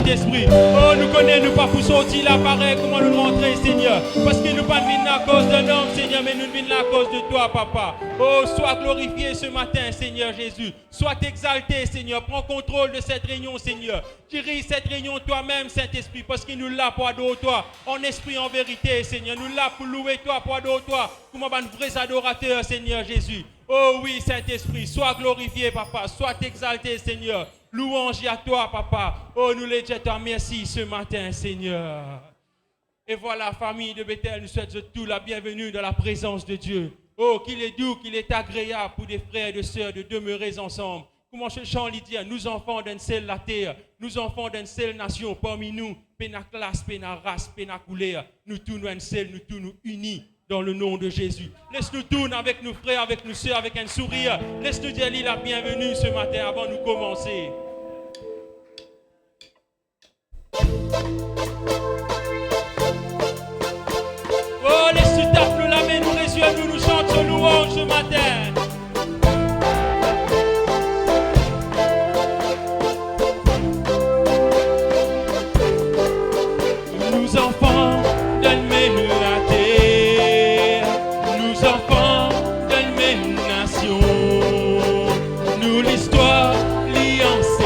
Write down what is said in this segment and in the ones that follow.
Saint-Esprit. Oh, nous connaissons, nous pas pour sortir là, pareil, comment nous rentrer, Seigneur. Parce que nous pas venir à cause d'un homme, Seigneur, mais nous venons à cause de toi, Papa. Oh, sois glorifié ce matin, Seigneur Jésus. Sois exalté, Seigneur. Prends contrôle de cette réunion, Seigneur. Dirige cette réunion toi-même, Saint-Esprit, parce qu'il nous l'a pour adorer toi, en esprit, en vérité, Seigneur. Nous l'a pour louer toi, pour adorer toi, comme un vrai adorateur, Seigneur Jésus. Oh oui, Saint-Esprit, sois glorifié, Papa. Sois exalté, Seigneur. Louange à toi, Papa. Oh, nous les jetons merci ce matin, Seigneur. Et voilà, famille de Bethel, nous souhaitons tous la bienvenue dans la présence de Dieu. Oh, qu'il est doux, qu'il est agréable pour des frères et des sœurs de demeurer ensemble. Comment ce chant lui dit, nous enfants d'une seule la terre, nous enfants d'une seule nation, parmi nous, pena classe, pena race, pena couleur, nous tous nous une seule, nous tous nous unis dans le nom de Jésus. Laisse-nous tourner avec nos frères, avec nos sœurs, avec un sourire. Laisse-nous dire la bienvenue ce matin avant de commencer. Oh, laisse-nous taper la main, nous les yeux, nous chantons louange ce matin. Nous enfants d'une même la terre, nous enfants d'une même nation, nous l'histoire, l'alliance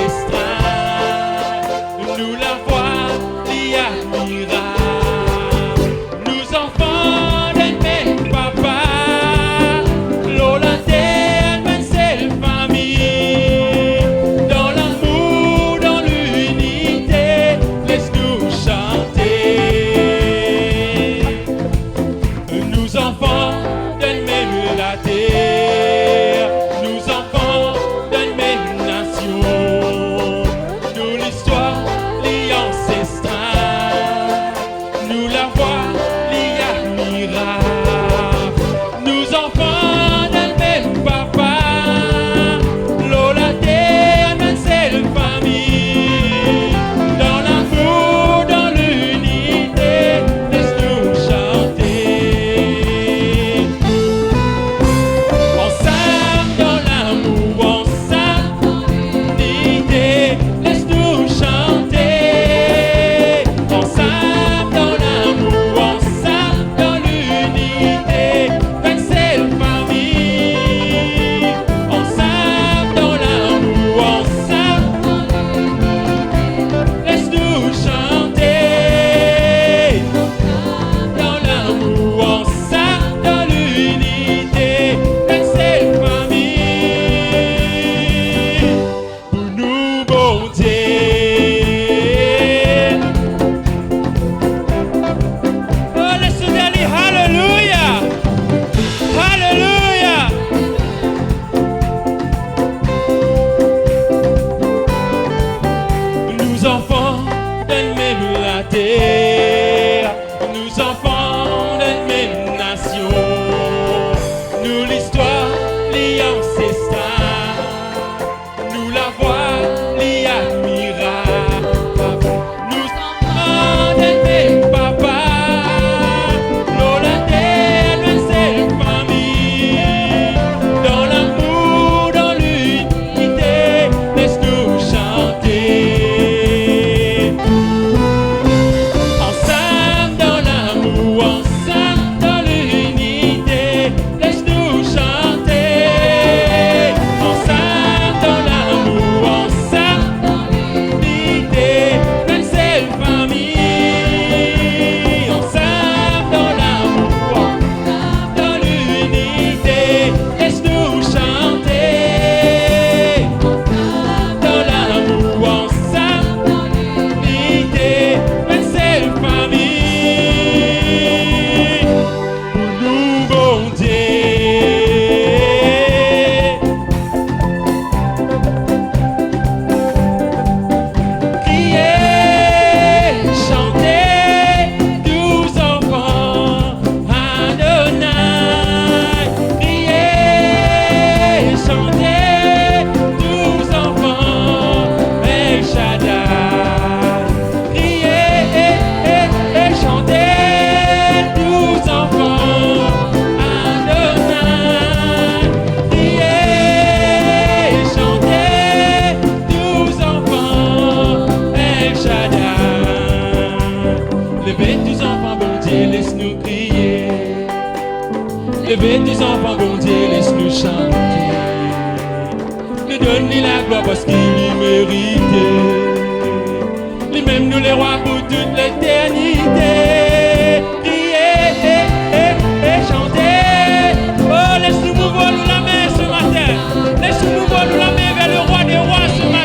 Levez tes enfants, bon Dieu, laisse-nous chanter. Nous donne-lui la gloire parce qu'il y mérite. Lui-même nous les rois pour toute l'éternité. Priez et chantez. Oh, laisse-nous mouvoir nous la main ce matin. Laisse-nous mouvoir nous la main vers le roi des rois ce matin.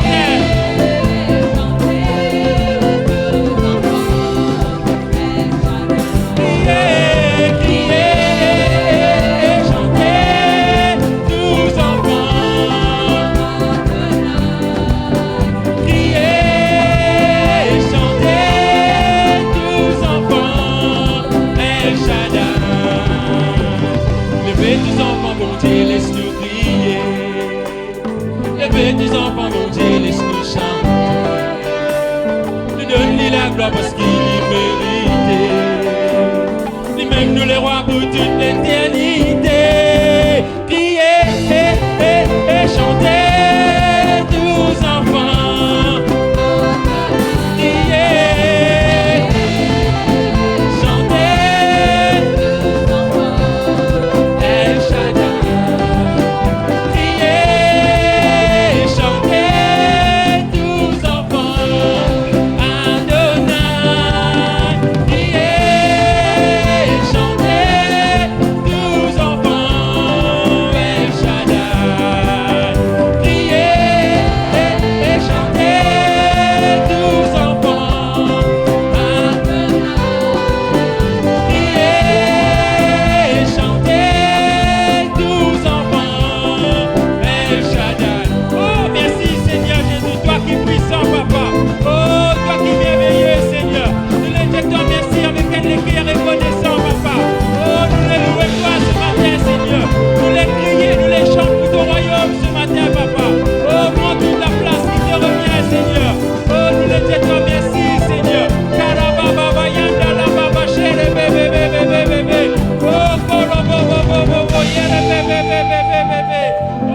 Laisse-nous crier. Levez tes enfants, mon Dieu, laisse-nous chanter. Nous donne-lui la gloire parce qu'il y mérite. Lui-même nous les rois pour toute l'éternité. Criez et chantez, tous enfants. Criez, chantez, El Shaddai.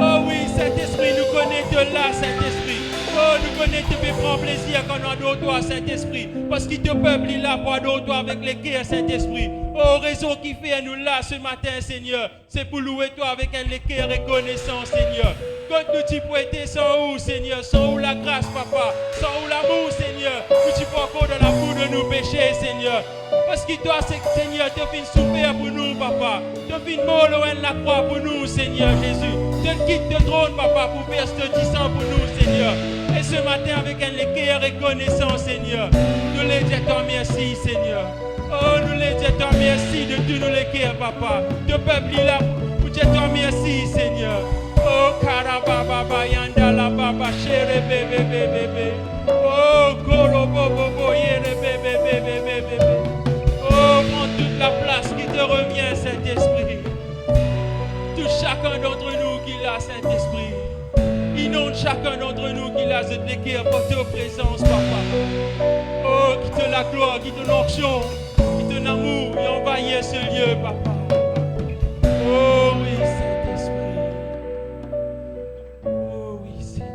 Oh oui, Saint-Esprit, nous connaît de là, Saint-Esprit. Oh, nous connaît te fait prendre plaisir quand on adore toi, Saint-Esprit. Parce qu'il te peuple, il a pour adorer toi avec les cœurs, Saint-Esprit. Oh, raison qui fait à nous là ce matin, Seigneur, c'est pour louer toi avec un cœur reconnaissant, Seigneur. Quand nous t'y prêtons sans où, Seigneur, sans où la grâce, Papa, sans où l'amour, Seigneur, nous t'y pas encore dans la boue de nos péchés, Seigneur. Parce que toi, Seigneur, tu as fait souffrir pour nous, Papa. Tu as fait mort loin de la croix pour nous, Seigneur Jésus. Tu quittes le trône, Papa, pour faire ce sang pour nous, Seigneur. Et ce matin, avec un cœur reconnaissant, Seigneur, nous les disons merci, Seigneur. Oh, nous les disons merci de tous nos cœurs, Papa. De peuple là, nous disons merci, Seigneur. Oh, karababa, yanda la baba, chere bébé, bébé. Oh, kolo bobo, yere bébé, bébé, bébé. Oh, prends toute la place qui te revient, Saint-Esprit. Touche chacun d'entre nous qui l'a, Saint-Esprit. Inonde chacun d'entre nous qui l'a, cette cœur porté aux présences, Papa. Oh, qui te la gloire, qui te l'onction, qui te l'amour, et envahir ce lieu, Papa. Oh oui, Saint-Esprit. Oh oui, Seigneur.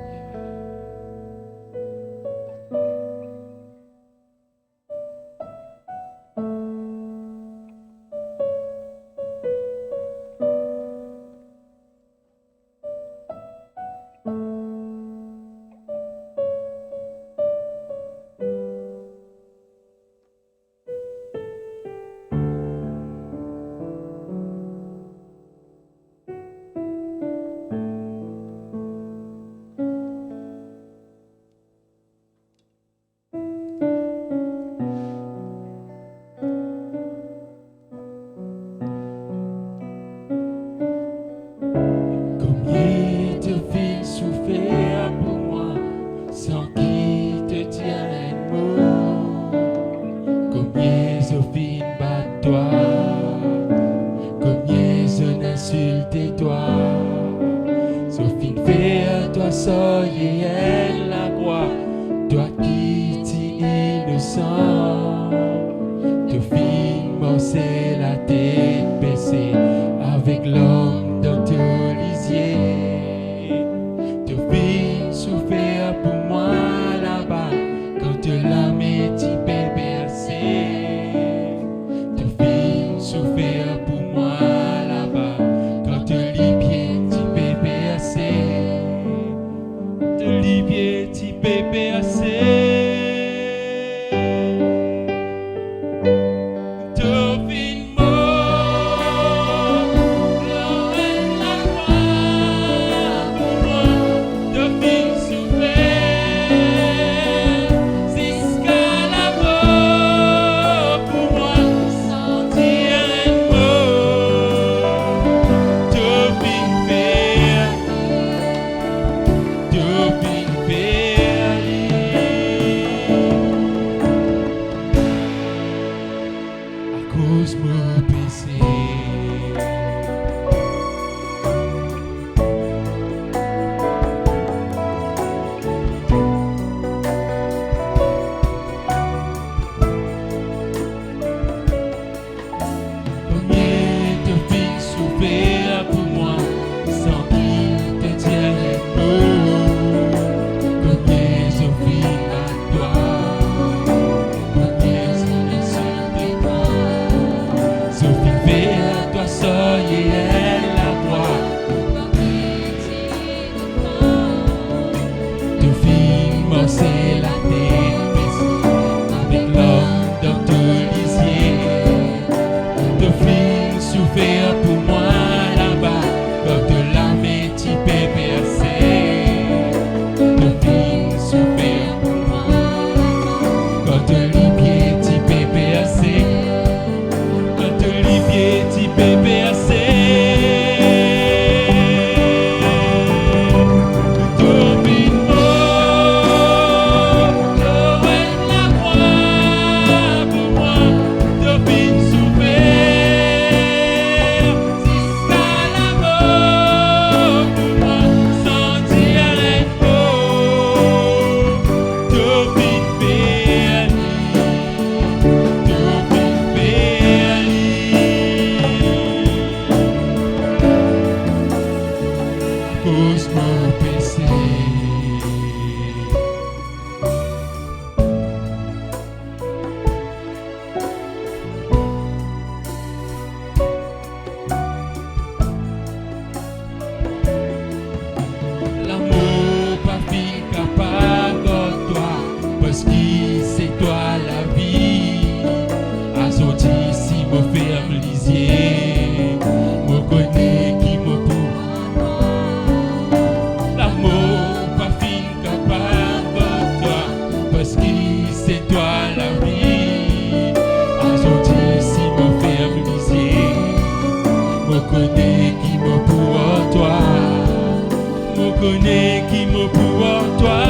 connais qui me pour toi,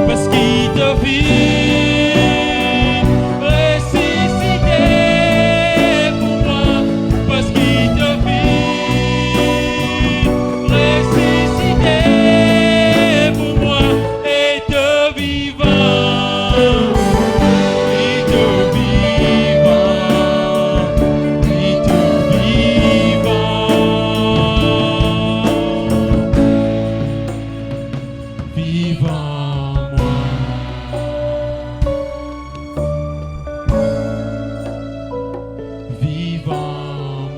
parce qu'il te vit ressuscité pour moi, parce qu'il te vit ressuscité pour moi, et te vivant, et te vivant, et te vivant, vivant moi, vivant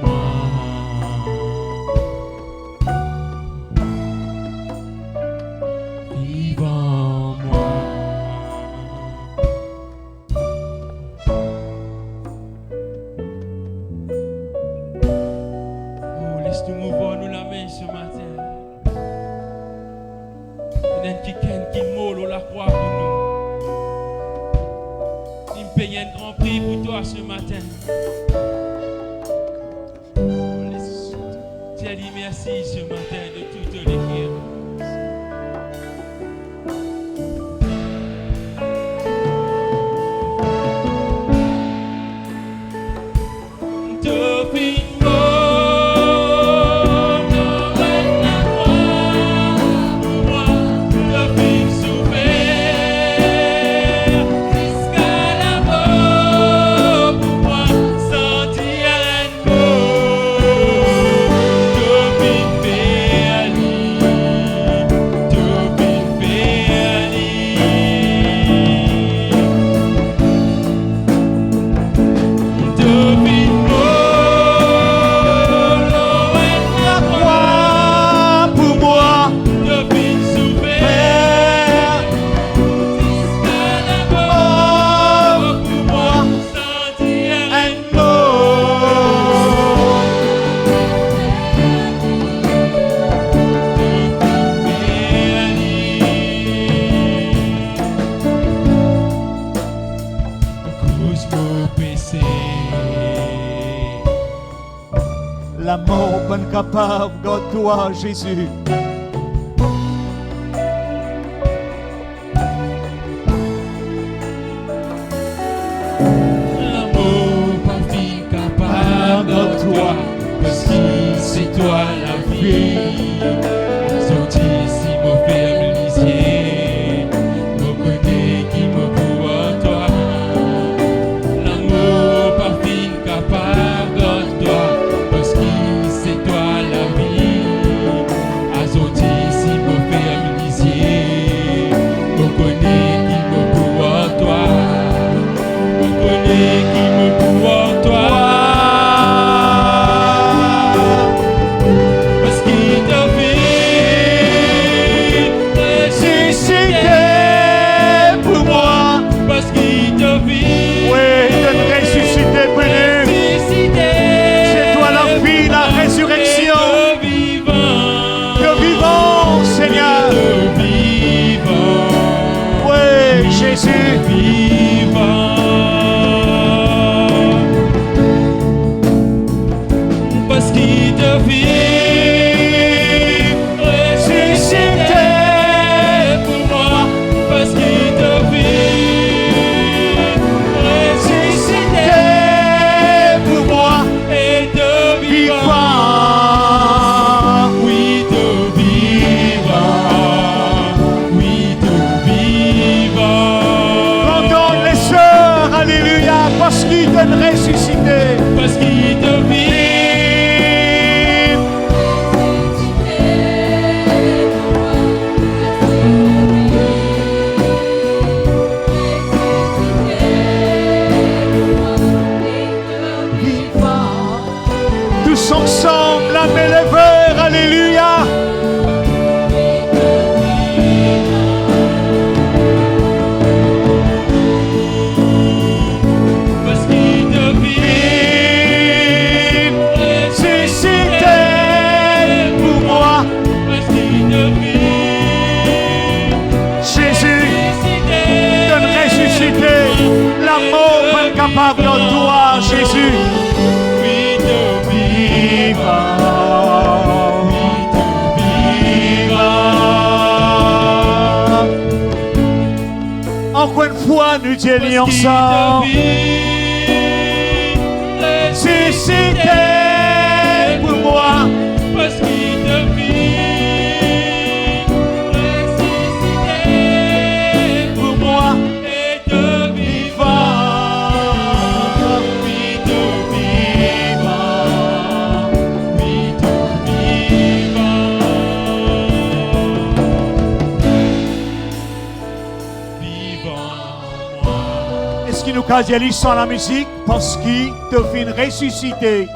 moi, vivant moi. Oh, laisse-nous mouvoir nous la main ce matin. Il y a quelqu'un qui molle la croix pour nous. Il me paye un grand prix pour toi ce matin. Oh, dis merci ce matin de toutes les prières. La mort bonne capable, God toi Jésus. L'amour pas vie capable de toi, parce que c'est toi la vie. Sorti si mon ferme lisier, me connais qui me pour toi. L'amour pas vie capable de toi, parce que c'est toi la vie. Sorti si mon ferme lisier, me connais qui me pour toi. Me connais qui me pour toi. Parce qu'il te vit ressuscité pour moi. Parce qu'il te vit. Oui, il te ressuscité pour nous. C'est toi la vie, la résurrection. Que vivant, Seigneur. Oui, Jésus. Parce qu'il te vit ressuscité pour moi, parce qu'il te vit ressuscité pour moi, et te vivant, oui te vivant, oui te vivant. On donne les sœurs, alléluia, parce qu'il te ressuscité. Parce qu'il te vit. Tous ensemble, la main levée, alléluia. Parce qu'il te vit ressuscité pour moi. Parce qu'il te vit Jésus, te ressuscité. La mort incapable de toi, Jésus. oui te vivant, oui te nous disons ensemble. Ressuscité pour moi. Parce qu'il te vit, ressuscité Pour moi. et de vivant, oui de vivant, oui de vivant, vivant moi. Est-ce qu'il nous casse sans la musique? Parce qu'il te fait ressusciter.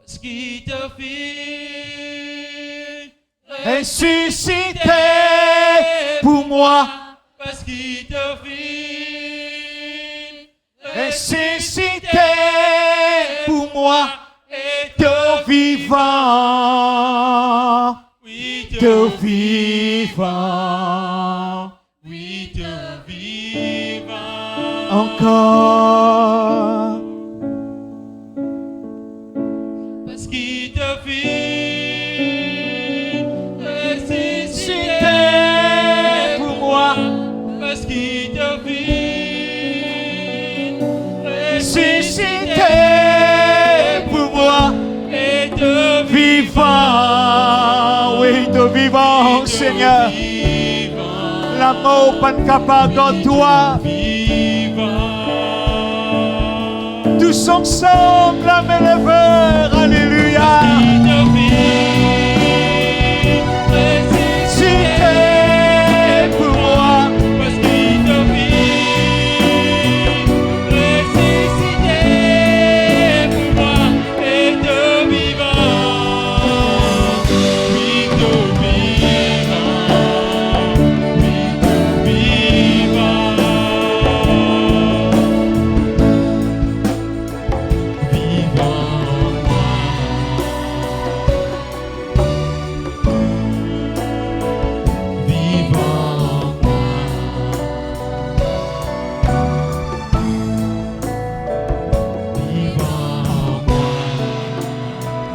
Parce qu'il te vit, Ressuscité pour moi. parce qu'il te vit, Ressuscité pour moi. et De vivant. oui De vivant. oui de vivant, Encore. parce qu'il te vit, ressuscité Ressuscité pour moi. parce qu'il te vit, Ressuscité pour moi. et de Vivant, oui, de vivant, Seigneur. vivant, L'amour pas capable de toi. vivant, Tous ensemble, la main levée, alléluia. Ressuscité pour moi. parce qu'il te vit, ressuscité pour moi et de vivant, oui de vivant, oui de vivant,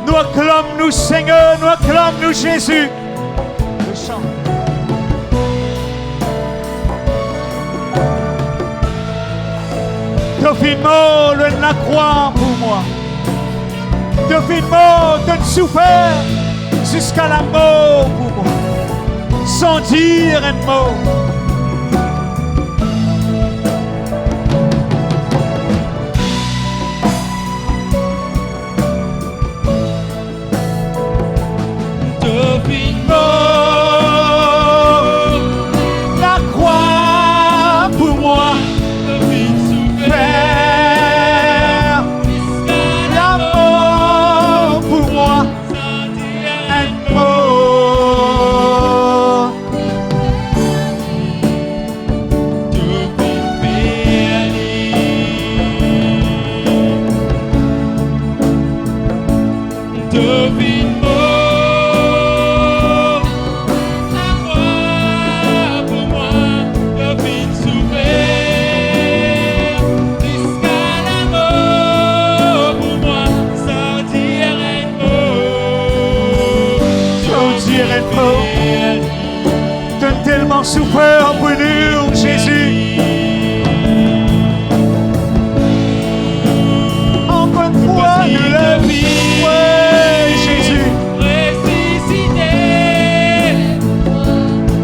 Nous acclamons nous Seigneur, nous acclamons nous Jésus. Le chant. Tu fais mort la croix pour moi. Tu fais mort, tu as souffert jusqu'à la mort pour moi. Sans dire un mot. La croix pour moi, Père, la mort pour moi, un mot. Tu as tellement souffert pour nous, Jésus. Encore une fois, nous le vivons, Jésus. Ressuscité,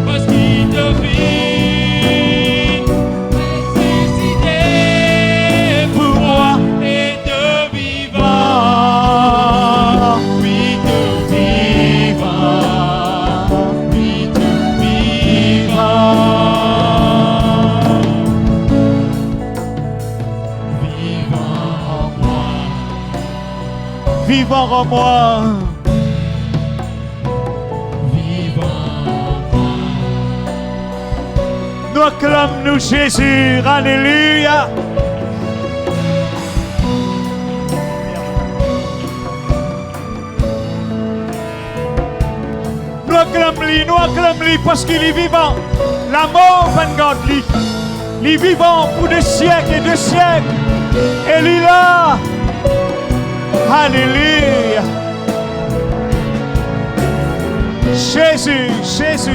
parce qu'il te vit, ressuscité Pour moi, et de vivant, oui de vivant, oui de vivant, vivant en moi, vivant en moi. Nous acclamons nous Jésus, alléluia. Nous acclamons-lui parce qu'il est vivant. La mort va nous garder. Il est vivant pour des siècles et des siècles. Et il est là. Alléluia. Jésus, Jésus.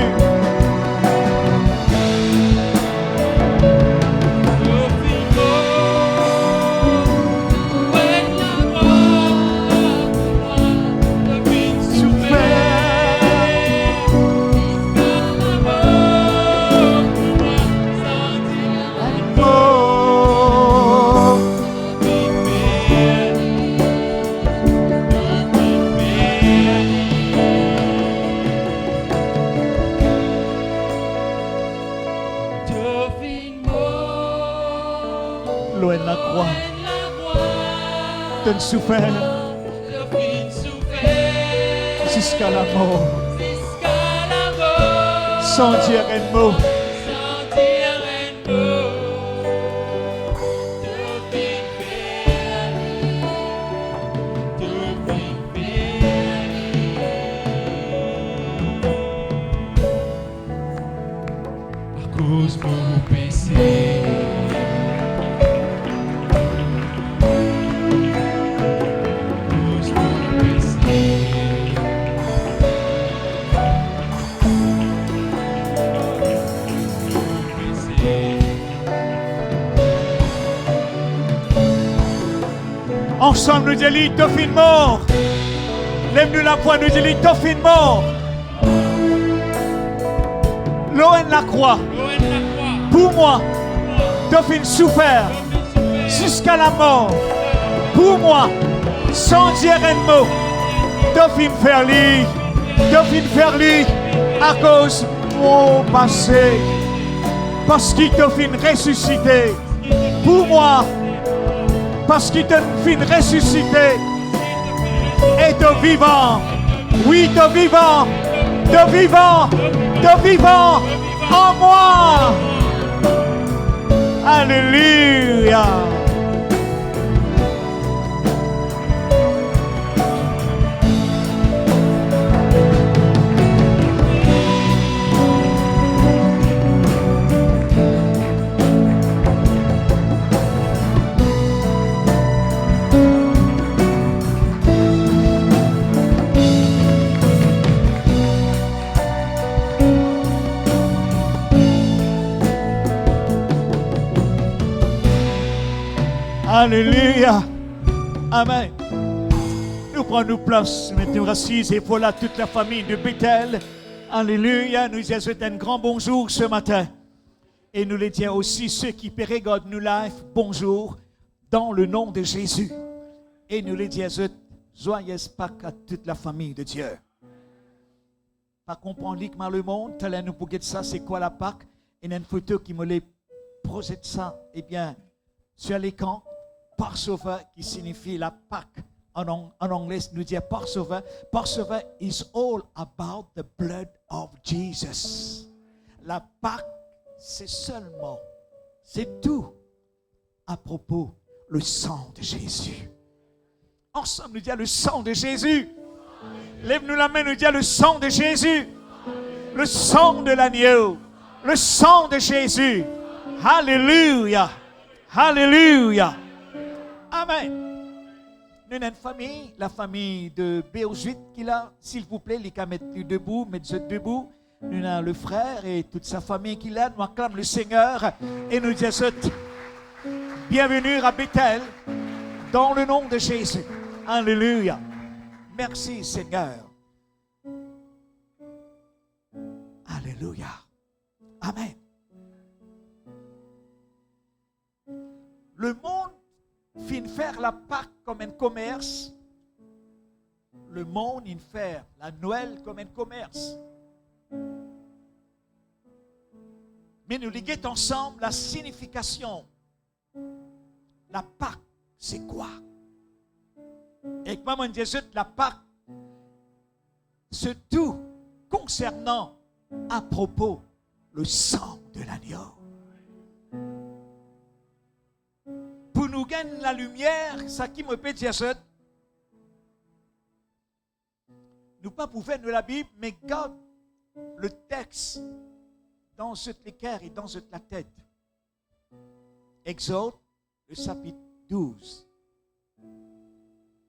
Loin de la croix, de souffert jusqu'à la mort, sans dire un mot. À cause de mon péché. Ensemble, nous disons, t'as fini mort. Lève-nous la voix, nous disons, t'as fini mort. Loin de la croix, pour moi, t'as fini souffert jusqu'à la mort. Pour moi, sans dire un mot, t'as fini faire lit, à cause de mon passé. Parce qu'il t'a fini ressusciter. Pour moi, parce qu'il t'a fait ressusciter et de vivant. Oui, de vivant, en moi. Alléluia. Alléluia. Amen. Nous prenons place, mettons assises et voilà toute la famille de Bethel. Alléluia. Nous disons un grand bonjour ce matin. Et nous les disons aussi ceux qui regardent nous live, bonjour, dans le nom de Jésus. Et nous les disons joyeuse Pâques à toute la famille de Dieu. Pas comprendre liquement le monde, tel nous pour ça, c'est quoi la Pâques? Et il y a une photo qui me les projette ça, eh bien, sur l'écran. Passover qui signifie la Pâque. En anglais, nous dit Passover. Passover is all about the blood of Jesus. La Pâque, c'est seulement, c'est tout à propos le sang de Jésus. Ensemble, nous dit le sang de Jésus. Lève-nous la main, nous dit le sang de Jésus. Le sang de l'agneau. Le sang de Jésus. Alléluia. Alléluia. Amen. Nous avons une famille, la famille de Béosuit qui est là. S'il vous plaît, les cas mettent debout, mettez debout. Nous avons le frère et toute sa famille qui est là. Nous acclamons le Seigneur et nous disons bienvenue à Bethel dans le nom de Jésus. Alléluia. Merci Seigneur. Alléluia. Amen. Le monde fin faire la Pâque comme un commerce. Le monde in faire la Noël comme un commerce. Mais nous liguons ensemble la signification. La Pâque, c'est quoi? Et comme on dit, la Pâque, c'est tout concernant à propos le sang de l'agneau. Pour nous gagner la lumière, ça qui me peut dire ça. Nous pas pouvons de la Bible, mais garde le texte dans cette l'équerre et dans cette la tête. Exode, le chapitre 12.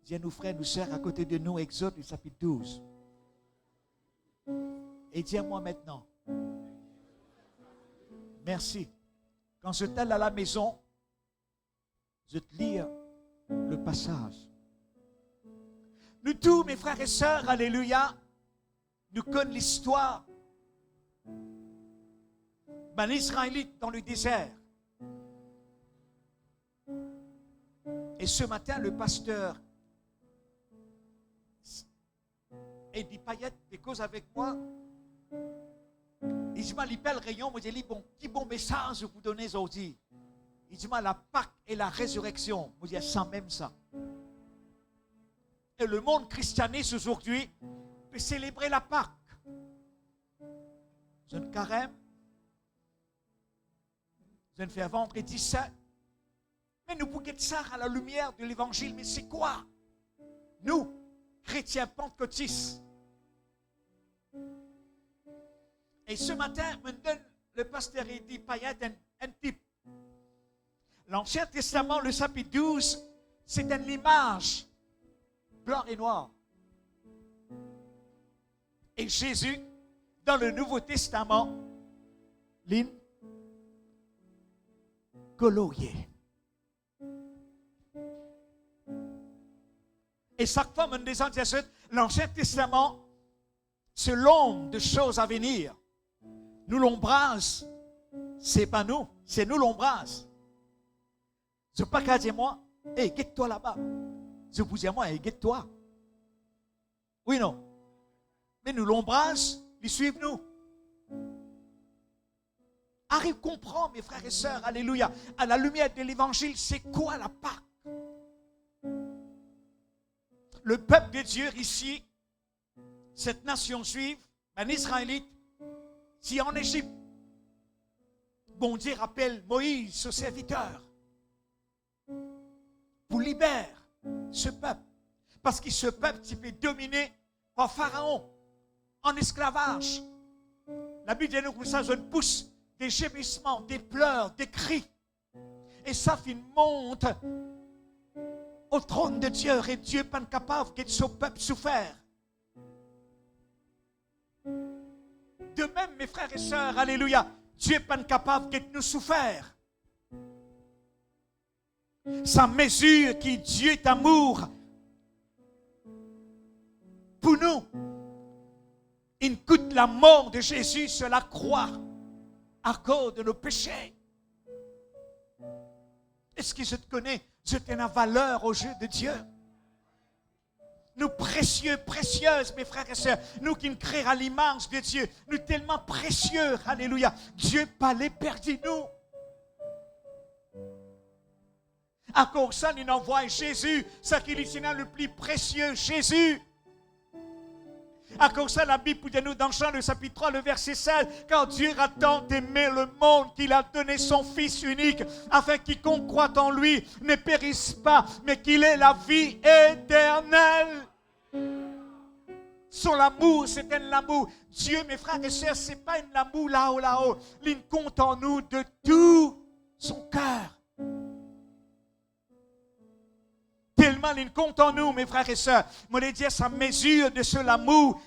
Dis à nos frères, nos sœurs à côté de nous, Exode, le chapitre 12. Et dis à moi maintenant. Merci. Quand je t'aille à la maison, je vais te lire le passage. Nous tous, mes frères et sœurs, alléluia, nous connaissons l'histoire d'un Israélite dans le désert. Et ce matin, le pasteur Eddie Payette des causes avec moi. Il dit, il le rayon, moi, je dis, bon, qui bon message vous donnez aujourd'hui? Il dit, la Pâque et la résurrection. Moi, je dis, sans même ça. Et le monde christianiste aujourd'hui peut célébrer la Pâque. Je ne carême. Je ne fais vendredi saint. Mais nous pouvons être ça à la lumière de l'évangile. Mais c'est quoi? Nous, chrétiens pentecôtistes. Et ce matin, me donne le pasteur Eddie Payette un type. L'Ancien Testament, le chapitre 12, c'est une image blanc et noir. Et Jésus, dans le Nouveau Testament, l'in colorié. Et chaque fois, me disant, l'Ancien Testament, c'est l'ombre de choses à venir. Nous l'ombrage, c'est pas nous, c'est nous l'ombrage. Je ne veux pas qu'à dire moi, hey, guette-toi là-bas. Je vous dis à moi, hey, guette-toi. Oui, non. Mais nous l'ombrage, ils suivent nous. Arrive, comprends, mes frères et sœurs, alléluia, à la lumière de l'évangile, c'est quoi la Pâque? Le peuple de Dieu ici, cette nation juive, un Israélite, si en Égypte, bon Dieu rappelle Moïse, ce serviteur, pour libérer ce peuple. Parce que ce peuple qui peut dominer par Pharaon, en esclavage. La Bible dit nous que ça, je pousse des gémissements, des pleurs, des cris. Et ça monte au trône de Dieu. Et Dieu n'est pas capable que ce peuple souffre. De même, mes frères et sœurs, alléluia, Dieu n'est pas capable de nous souffrir. Sa mesure qui Dieu est amour pour nous. Il coûte la mort de Jésus sur la croix à cause de nos péchés. Est-ce que je te connais? Je t'ai la valeur aux yeux de Dieu. Nous précieux, précieuses, mes frères et sœurs, nous qui nous créons à l'image de Dieu, nous tellement précieux, alléluia. Dieu pas les perdit nous. À cause de ça, nous envoie Jésus, ça qui est le plus précieux, Jésus. À cause de ça, la Bible dit nous dans Jean le chapitre 3, le verset 16, car Dieu a tant aimé le monde qu'il a donné son Fils unique, afin que quiconque croit en lui ne périsse pas, mais qu'il ait la vie éternelle. Son amour, c'est un amour. Dieu, mes frères et sœurs, ce n'est pas un amour là-haut. Il compte en nous de tout son cœur. Tellement il compte en nous, mes frères et sœurs. Moi, je dis sa mesure de ce l'amour.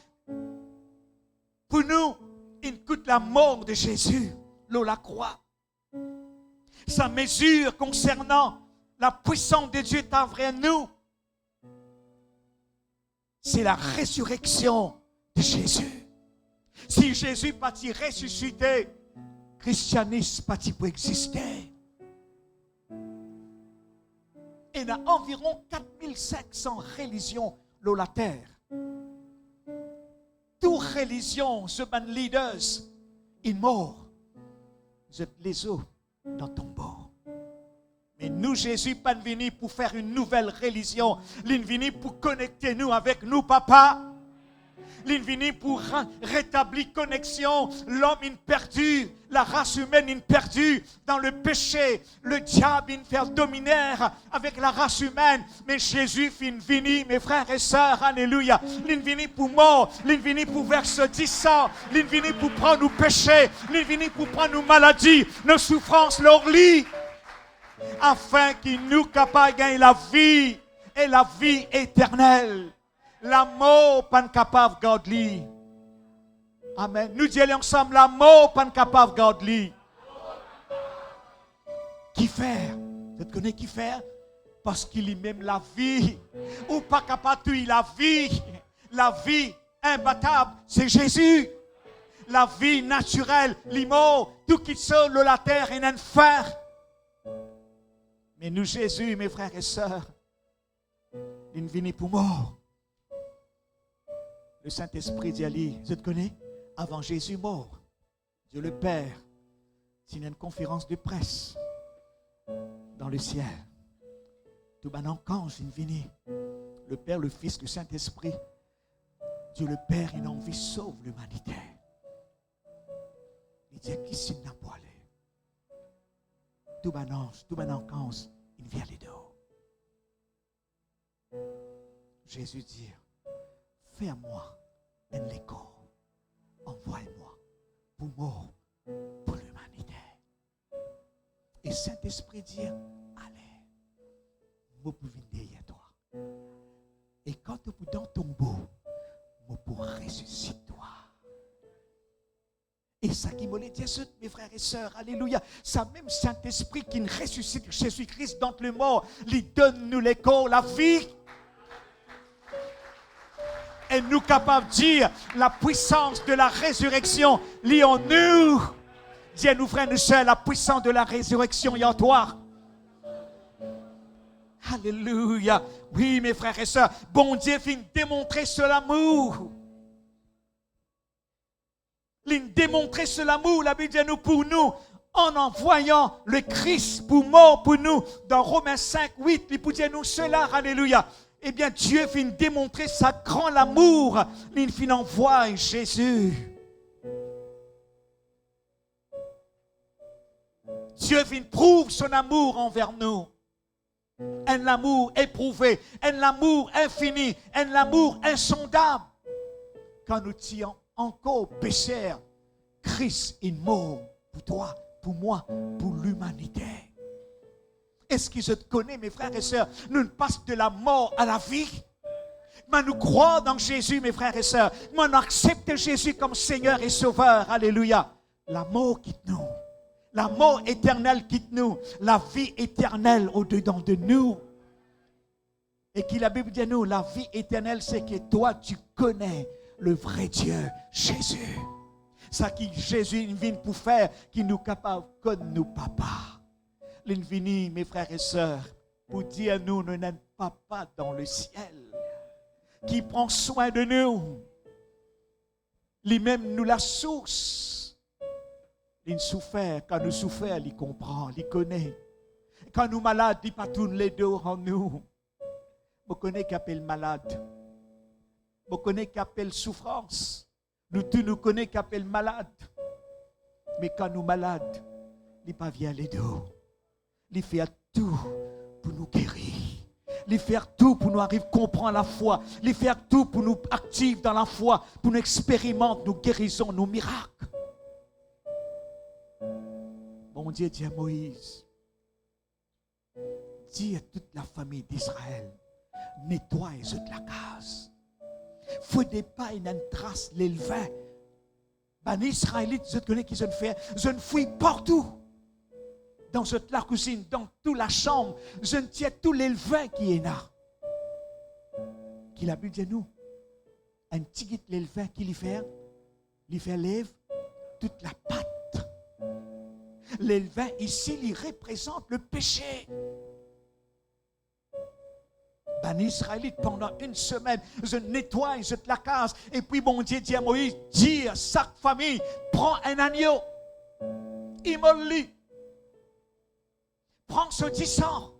Pour nous, il coûte la mort de Jésus, la croix. Sa mesure concernant la puissance de Dieu envers nous, c'est la résurrection de Jésus. Si Jésus pas ressuscité, christianisme pas pour exister. Il y a environ 4500 religions sur la terre. Toute religion, ce ban leaders, ils morts. Vous êtes les os dans ton bord. Mais nous, Jésus, pas venu pour faire une nouvelle religion. Il est venu pour connecter nous avec nous, papa. Il est venu pour rétablir connexion. L'homme est perdu, la race humaine est perdue dans le péché. Le diable est fait dominer avec la race humaine. Mais Jésus est venu, mes frères et sœurs, alléluia. Il est venu pour mort, il est venu pour verser du sang, il est venu pour prendre nos péchés, il est venu pour prendre nos maladies, nos souffrances, leur lit, afin qu'il nous capable de gagner la vie et la vie éternelle. La mort pas capable de garder. Amen. Nous disons ensemble, la mort pas capable de garder. Qui faire? Vous connaissez qui faire? Parce qu'il est même la vie. Ou pas capable de tuer la vie. La vie imbattable, c'est Jésus. La vie naturelle, les morts, tout qui seul la terre et un fer. Mais nous, Jésus, mes frères et sœurs, il venu pour mort. Le Saint-Esprit dit à lui, je te connais, avant Jésus mort, Dieu le Père, c'est une conférence de presse dans le ciel. Tout maintenant, quand il venu, le Père, le Fils, le Saint-Esprit, Dieu le Père, il a envie de sauver l'humanité. Il dit, qui s'il n'a pas allé? Tout maintenant, quand il vient les deux. Jésus dit, fais-moi un écho, envoie-moi pour mort, pour l'humanité. Et Saint-Esprit dit, allez, moi pour venir derrière toi. Et quand tu es dans ton tombeau, moi pour ressusciter toi. Et ça qui me l'a dit, mes frères et sœurs, alléluia, ça même Saint-Esprit qui ressuscite Jésus-Christ d'entre les morts, lui donne nous l'écho, la vie. Et nous capables de dire la puissance de la résurrection lie en nous. Dis nous, frères et sœurs, la puissance de la résurrection est en toi. Alléluia. Oui, mes frères et sœurs, bon Dieu vient démontrer ce l'amour. Il démontrer ce l'amour, la Bible dit nous pour nous, en envoyant le Christ pour mort pour nous. Dans Romains 5, 8, il peut dire nous cela, alléluia. Eh bien, Dieu vient démontrer sa grand amour. Il vient envoyer Jésus. Dieu vient prouver son amour envers nous. Un amour éprouvé, un amour infini, un amour insondable. Quand nous tirons encore pécheurs, Christ est mort pour toi, pour moi, pour l'humanité. Est-ce que je te connais, mes frères et sœurs? Nous passons de la mort à la vie. Mais nous croyons dans Jésus, mes frères et sœurs. Mais nous acceptons Jésus comme Seigneur et Sauveur. Alléluia. La mort quitte nous. La mort éternelle quitte nous. La vie éternelle au-dedans de nous. Et qui la Bible dit à nous, la vie éternelle, c'est que toi, tu connais le vrai Dieu, Jésus. Ça qui Jésus vient pour faire, qui nous capable comme nous papa. L'infini, mes frères et sœurs, pour dire à nous, nous n'avons papa dans le ciel, qui prend soin de nous. Lui-même nous la source. Il souffre, quand nous souffrons, il comprend, il connaît. Quand nous malades, il pas tourne les dos en nous. Vous connaissez qu'appelle malade. Vous connaissez qu'appelle souffrance. Nous tous nous connaissons qu'appelle malade. Mais quand nous malades, il pas vient les dos. Il fait tout pour nous guérir. Il fait tout pour nous arriver à comprendre la foi. Il fait tout pour nous activer dans la foi, pour nous expérimenter nos guérisons, nos miracles. Bon Dieu dit à Moïse, dis à toute la famille d'Israël, nettoie la case. Faut des pas une trace l'élevin. Les Israélites, je connais qui je ne fais, je ne fouille partout. Dans la cuisine, dans toute la chambre, je ne tiens tout l'élevin qui est là. Qui la Bible dit nous, un petit guide l'élevin qui lui fait lève toute la pâte. L'élevin ici, il représente le péché. Ben, Israélite, pendant une semaine, je nettoie, je te la case. Et puis, mon Dieu dit à Moïse, dis à chaque famille, prends un agneau, immole-le. Prends ce tissant,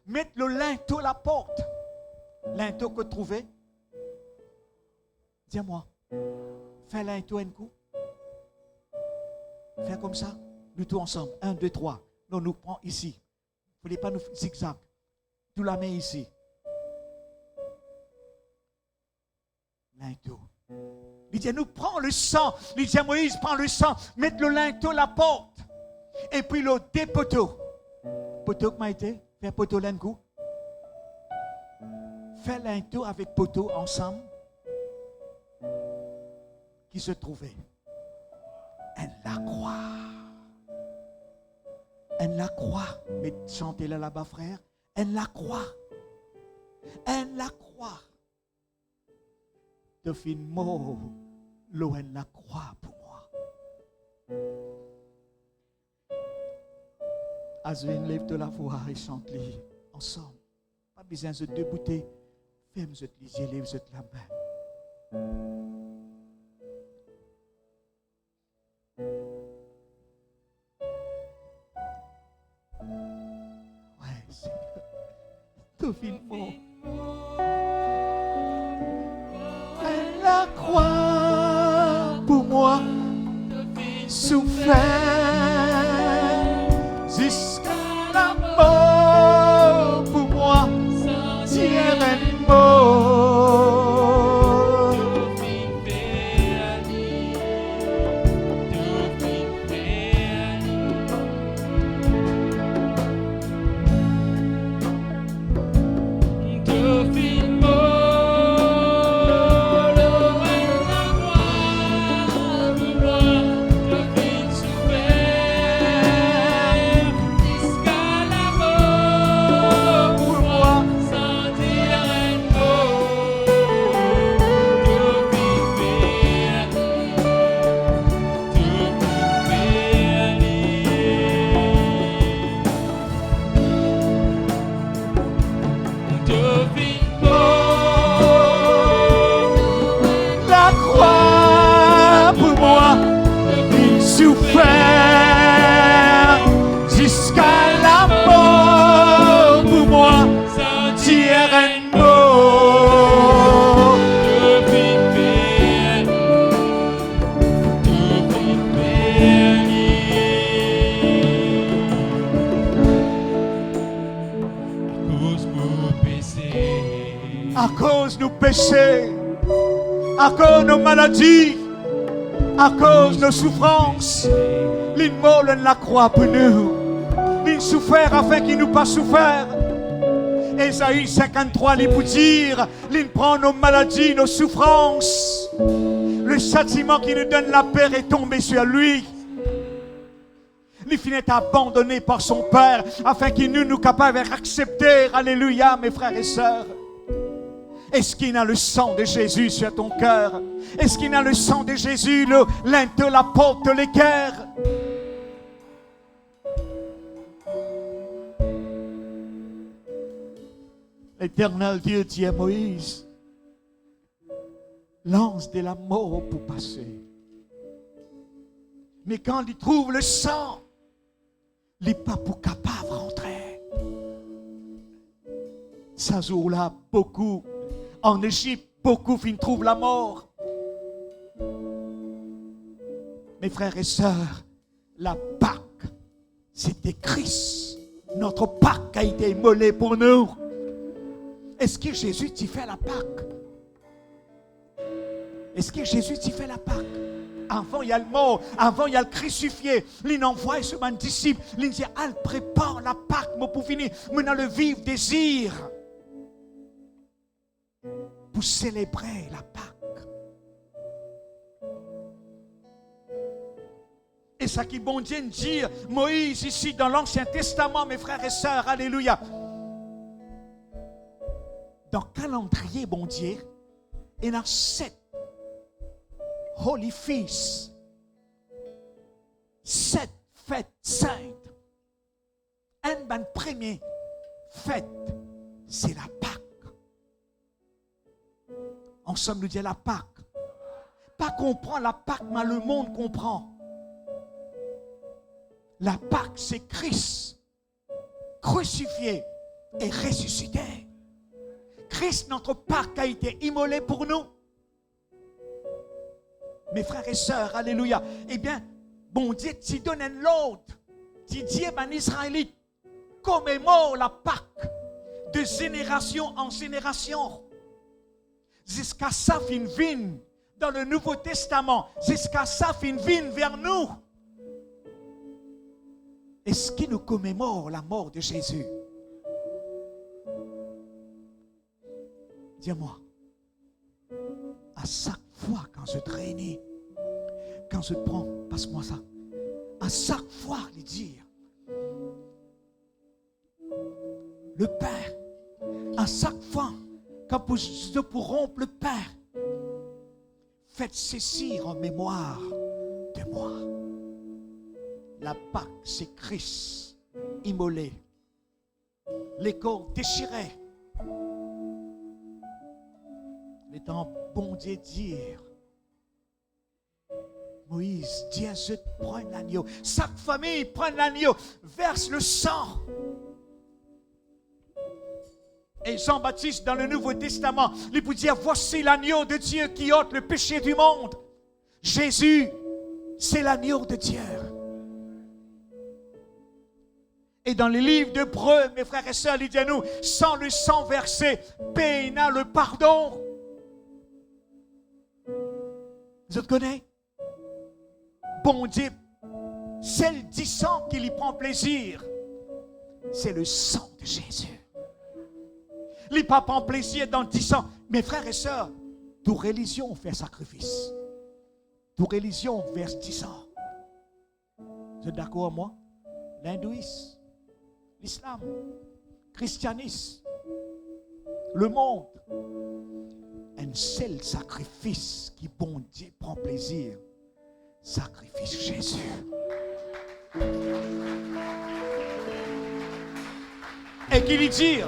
mets le linteau à la porte. Linteau que tu trouvais. Dis-moi, fais linteau un coup. Fais comme ça, nous tous ensemble. 1, 2, 3. Non, nous prends ici. Il ne voulez pas nous zigzag. Tout la main ici. Linteau. Il dit, nous prends le sang. Il dit à Moïse, prends le sang, mets le linteau à la porte. Et puis le dépoteau. Poteau comment été? Fais poteau l'un coup. Fais linteau avec poteau ensemble. qui se trouvait. Elle la croit. Elle la croit. Mais chantez-la là-bas, frère. Elle la croit. Elle la croit. De fin mot, l'eau, elle la croit pour moi. Azwin, lève de la voix et chante-les ensemble. Pas besoin de débouter. Ferme les yeux, lève la main. Ouais, Seigneur. Tout finalement. Elle la croit pour moi. Souffert jusqu'à la mort pour moi. Dire un mot. La croix pour moi, il souffert jusqu'à la mort pour moi, dire un mot. À cause de nos péchés, à cause de nos maladies, à cause de nos souffrances, l'immole la croix pour nous. Il souffert afin qu'il nous pas souffert. Ésaïe 53, il peut dire, il prend nos maladies, nos souffrances. Le châtiment qui nous donne la paix est tombé sur lui. Il finit abandonné par son Père afin qu'il nous capable d'accepter. Alléluia, mes frères et sœurs. Est-ce qu'il y a le sang de Jésus sur ton cœur? Est-ce qu'il y a le sang de Jésus, l'inte, la porte, l'équerre? L'Éternel Dieu dit à Moïse, lance de la mort pour passer. Mais quand il trouve le sang, il n'est pas pour capable de rentrer. Ce jour-là, beaucoup, en Égypte, beaucoup trouvent la mort. Mes frères et sœurs, la Pâque, c'était Christ. Notre Pâque a été immolée pour nous. Est-ce que Jésus t'y fait la Pâque? Est-ce que Jésus t'y fait la Pâque? Avant, il y a le mort. Avant, il y a le crucifié. Il envoie sur mon disciple. Il dit, elle prépare la Pâque, pour finir. Maintenant, le vif désir. Pour célébrer la Pâque. Et ça qui bon Dieu dit, Moïse ici dans l'Ancien Testament, mes frères et sœurs, alléluia. Dans le calendrier bon Dieu, il y a 7 Holy Feasts, 7 fêtes saintes. Un ban premier fête, c'est la Pâque. Ensemble, nous disons la Pâque. Pas comprendre la Pâque, mais le monde comprend. La Pâque, c'est Christ, crucifié et ressuscité. Christ, notre Pâque, a été immolé pour nous. Mes frères et sœurs, alléluia. Eh bien, bon Dieu, tu donnes un l'autre. Tu dis, ben, Israélite, commémore la Pâque de génération en génération. Jusqu'à ça, fin vigne dans le Nouveau Testament. Jusqu'à ça, fin vigne vers nous. Est-ce qu'il nous commémore la mort de Jésus? Dis-moi, à chaque fois quand je traînais quand je te prends, passe-moi ça. À chaque fois, il dit, le Père, à chaque fois, quand je pour rompre le pain, faites ceci en mémoire de moi. La Pâque, c'est Christ immolé, les corps déchirés. Il est en bon Dieu dire, Moïse, dis à ceux, prends l'agneau. Chaque famille prend l'agneau, verse le sang. Et Jean-Baptiste, dans le Nouveau Testament, il peut dire, voici l'agneau de Dieu qui ôte le péché du monde. Jésus, c'est l'agneau de Dieu. Et dans les livres d'Hébreux, mes frères et sœurs, il dit à nous, sans le sang versé, paix n'a le pardon. Vous autres connaissez? Bon Dieu, c'est le dit sang qui lui prend plaisir. C'est le sang de Jésus. Les papes prend plaisir dans le 10 ans. Mes frères et sœurs, toute religion fait sacrifice. Toute religion verse 10 ans. Vous êtes d'accord avec moi? L'hindouisme, l'islam, le christianisme, le monde. Un seul sacrifice qui, bon Dieu, prend plaisir. Sacrifice Jésus. Et qu'il lui dit,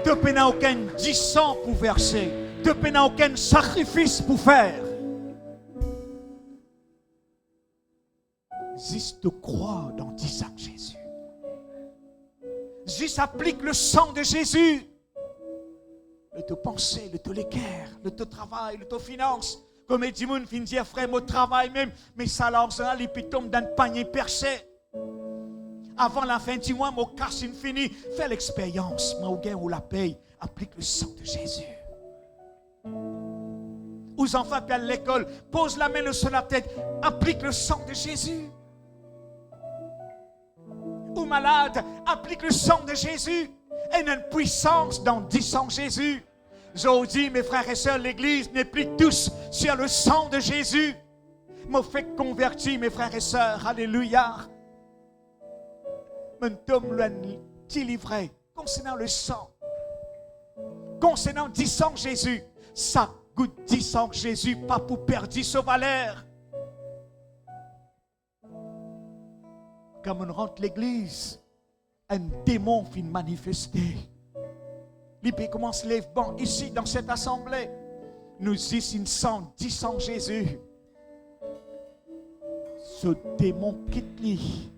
tu n'as aucun 10 sang pour verser. Tu n'as aucun sacrifice pour faire. Juste croire dans 10 ans Jésus. Juste applique le sang de Jésus. Le te penser, le te l'équerre, le te travail, le te finance. Comme dit mon fin dire frère, mon travail même, mais ça l'argent, il peut tomber dans le panier percé. Avant la fin du mois, mon casse infini. Fais l'expérience, mon gain ou la paye. Applique le sang de Jésus. Aux enfants qui à l'école, pose la main sur la tête. Applique le sang de Jésus. Aux malades, applique le sang de Jésus. Et une puissance dans 10 ans Jésus. Je dis, mes frères et sœurs, l'Église n'est plus tous sur le sang de Jésus. Me fait convertir, mes frères et sœurs. Alléluia. Mon homme l'a délivré concernant le sang. Concernant 10 ans Jésus. Ça goûte 10 ans Jésus, pas pour perdre ce valeur. Quand on rentre l'Église, un démon finit manifester. L'IP commence lève bon ici dans cette assemblée. Nous ici 10 ans Jésus. Ce démon quitte lui.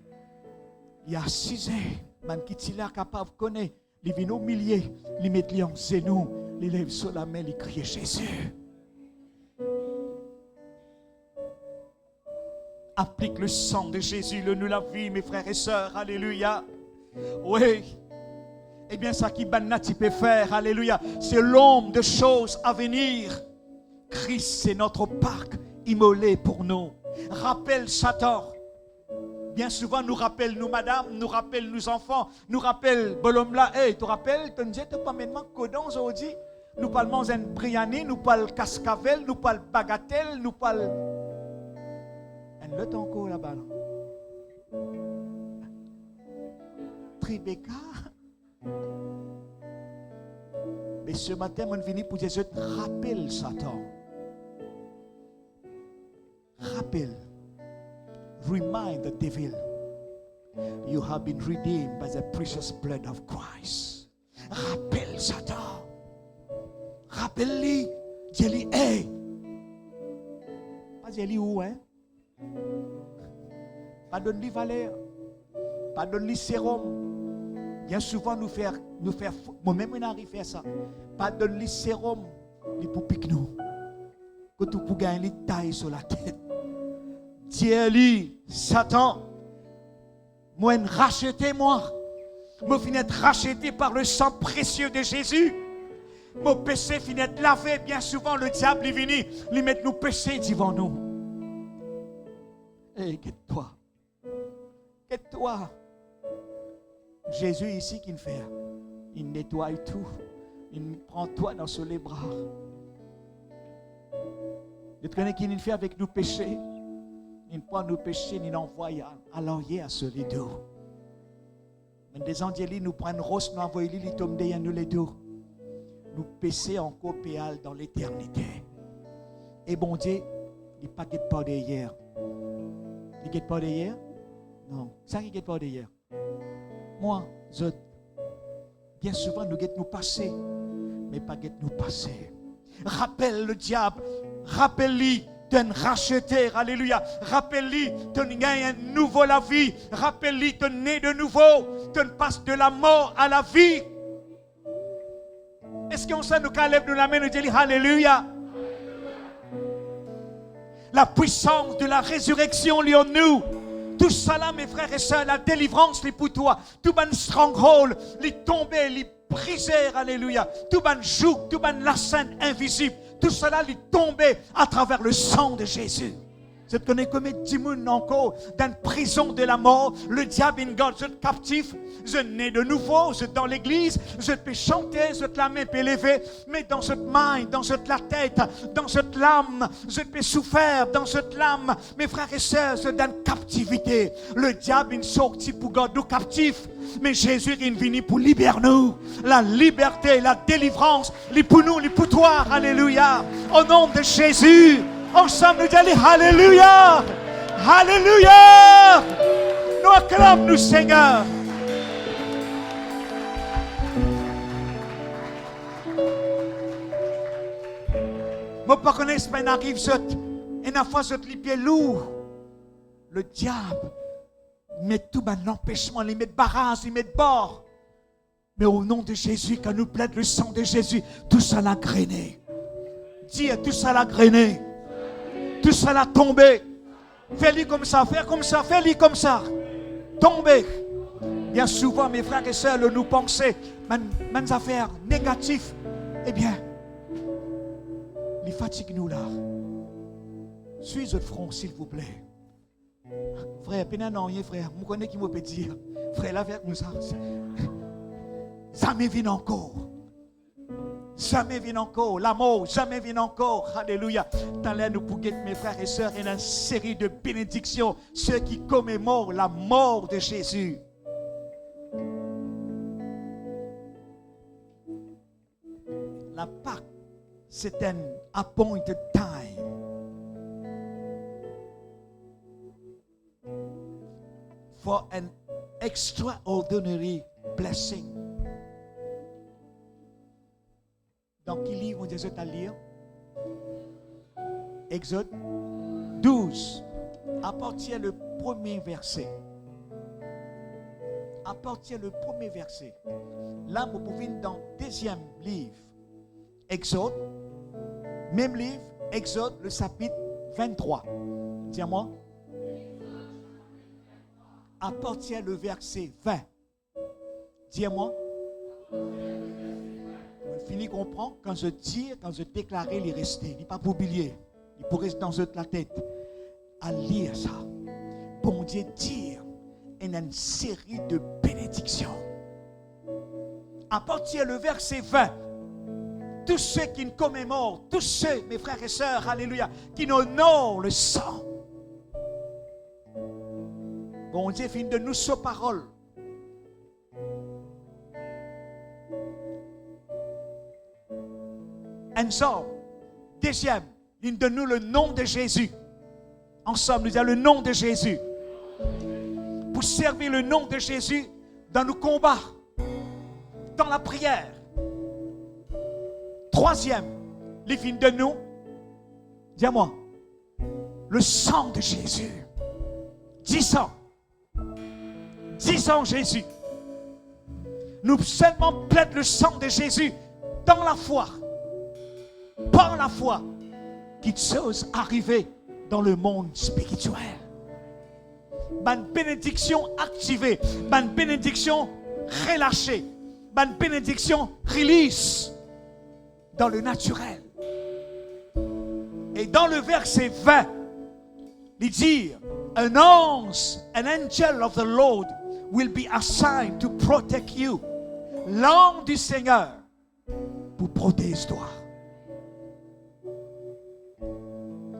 Il y a 6 ans, man qui est là capable de connaître. Il vient au milieu, il met lui en genou, il lève sur la main, il crie Jésus. Applique le sang de Jésus, le nous la vie, mes frères et sœurs, alléluia. Oui. Eh bien, ça qui tu peux faire, alléluia, c'est l'homme de choses à venir. Christ, c'est notre Pâque immolé pour nous. Rappelle Satan. Bien souvent, nous rappelle nous, madame, nous rappelle nos enfants, nous rappelle Bolom là. Hey, tu te rappelles, tu ne dis pas maintenant codon aujourd'hui. Nous parlons un briani, nous parlons cascavel, nous parlons bagatelle, nous parlons. Un lot encore là-bas. Tribeca. Mais ce matin, on est venu pour dire, je te rappelle Satan. Rappelle. Remind the devil, you have been redeemed by the precious blood of Christ. Rappelle Satan. Rappelle-lui. Dis-lui, hey. Pas dis-lui où, hein? Pas donne-lui valeur. Pas donne-lui sérum. Bien souvent, nous faire moi-même, on arrive à faire ça. Pas donne-lui sérum, les pour pique nous. Que tu peux gagner une taille sur la tête. Dis-lui, Satan, moi, rachetez-moi. Moi, finis être racheté par le sang précieux de Jésus. Mon péché finit être lavé. Bien souvent, le diable est venu, lui mettre nos péchés devant nous. Hey, quitte-toi. Quitte-toi. Jésus ici qui le fait. Il nettoie tout. Il prend toi dans les bras. Tu connais qui il fait avec nos péchés? il ne pas nous pécher, ni l'envoie à l'envoyer à ce lido. Mais des angélis nous prennent rose, nous envoyons les tombes à nous les deux. Nous pécher en copéal dans l'éternité. Et bon Dieu, il ne guette pas d'hier. Il ne guette pas d'hier? Non. Ça qui ne guette pas d'hier. Moi, bien souvent, nous guette nous passer, mais pas guette nous passer. Rappelle le diable, rappelle-lui de racheter, alléluia. Rappelle-lui de gagner un nouveau la vie. Rappelle-lui de naître de nouveau, de passer de la mort à la vie. Est-ce qu'on sait nous lève de la main et dit alléluia? La puissance de la résurrection lui en nous. Tout cela, mes frères et sœurs, la délivrance, les pour toi. Tout ban stronghold, les tomber, les briser, alléluia. Tout ban joug, tout ban la scène invisible. Tout cela, les tomber à travers le sang de Jésus. Je te connais comme 10 personnes encore dans une prison de la mort. Le diable in God, je suis captif. Je nais de nouveau, je suis dans l'église. Je peux chanter, je te la main peut lever. Mais dans cette main, dans cette la tête, dans cette lame, je peux souffrir dans cette lame. Mes frères et sœurs, je suis dans une captivité. Le diable est sorti pour God nous captifs. Mais Jésus est venu pour libérer nous. La liberté, la délivrance, les pour nous, les pour toi. Alléluia. Au nom de Jésus. Ensemble, nous disons Alléluia! Alléluia! Nous acclamons nous, Seigneur. Je ne connais pas si arrive et une fois les pieds lourds. Le diable met tout un empêchement, il met barrage, il met bord. Mais au nom de Jésus, quand nous plaide le sang de Jésus, tout ça l'a grainé. Dis, tout ça l'a grainé. Tout cela a tombé. Fais-le comme ça, fais-le comme ça. Tomber. Bien souvent, mes frères et sœurs, nous pensons, mes affaires négatives, eh bien, les fatigues nous là. Suis le front, s'il vous plaît. Frère, non, frère, je connais qui me peut dire. Frère, la verre nous ça. Ça me vient encore. Jamais vient encore, la mort, jamais vient encore. Alléluia. Dans l'air, nous pouvons, mes frères et sœurs, une série de bénédictions, ceux qui commémorent la mort de Jésus. La Pâque, c'est un appointed time. For an extraordinary blessing. Dans quel livre on dit à lire? Exode 12. À partir le premier verset. À partir le premier verset. Là, vous pouvez dans le deuxième livre. Exode. Même livre. Exode, le chapitre 23. Dis-moi. À partir le verset 20. Dis-moi. Fini comprendre quand je tire, quand je déclare, il est resté. Il n'est pas pour oublier. Il pourrait rester dans la tête. À lire ça. Bon Dieu tire une série de bénédictions. À partir du verset 20, tous ceux qui nous commémorent, tous ceux, mes frères et sœurs, alléluia, qui nous honorent le sang. Bon Dieu finit de nous sa parole. Ensemble, deuxième, il donne nous le nom de Jésus. Ensemble, nous disons le nom de Jésus. Pour servir le nom de Jésus dans nos combats, dans la prière. Troisième, il finit de nous, dis-moi, le sang de Jésus. 10 ans. 10 ans Jésus. Nous seulement plaidons le sang de Jésus dans la foi. Par la foi, quelque chose arrivé dans le monde spirituel. Une bénédiction activée, une bénédiction relâchée, une bénédiction release dans le naturel. Et dans le verset 20, il dit, an angel of the Lord will be assigned to protect you. L'ange du Seigneur pour protéger toi.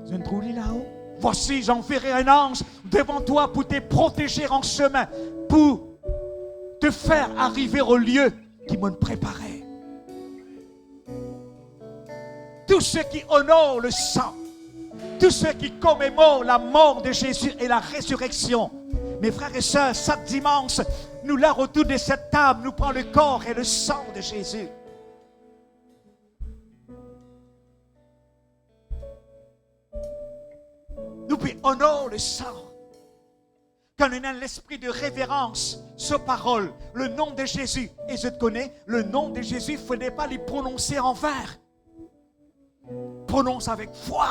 Je ne trouve là-haut. Voici, j'enverrai un ange devant toi pour te protéger en chemin, pour te faire arriver au lieu qui m'ont préparé. Tous ceux qui honorent le sang, tous ceux qui commémorent la mort de Jésus et la résurrection, mes frères et sœurs, chaque dimanche, nous là autour de cette table, nous prenons le corps et le sang de Jésus. Nous honorons le sang. Quand on a l'esprit de révérence, sa parole, le nom de Jésus, et je te connais, le nom de Jésus, il ne faudrait pas le prononcer en vain. Prononce avec foi.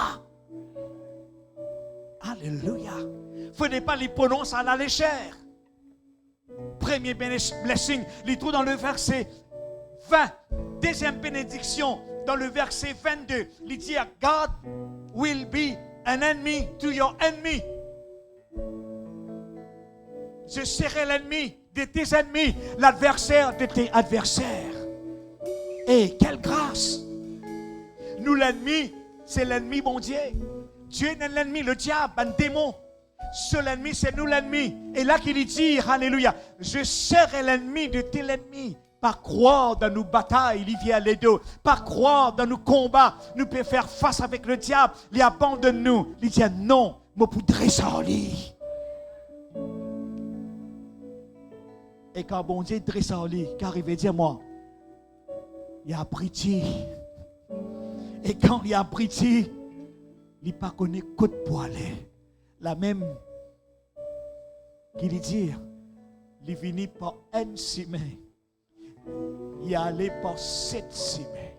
Alléluia. Il ne faudrait pas le prononcer à la légère. Premier blessing, il trouve dans le verset 20. Deuxième bénédiction, dans le verset 22, il dit God will be an enemy to your enemy. Je serai l'ennemi de tes ennemis, l'adversaire de tes adversaires. Et quelle grâce! Nous, l'ennemi, c'est l'ennemi, mon Dieu. Dieu n'est l'ennemi, le diable, un démon. Seul ennemi, c'est nous l'ennemi. Et là qu'il dit, alléluia, je serai l'ennemi de tes ennemis. Par croire dans nos batailles, il vient les deux. Par croire dans nos combats, nous pouvons faire face avec le diable. Il abandonne nous. Il dit non, je peux dresser en lit. Et quand bon Dieu dresse en lit, car il veut dire moi, il a abrité. Et quand il a abrité, il n'a pas connu côte pour aller. La même qu'il dit, il est venu par une semaine. Il est allé par 7 semaines.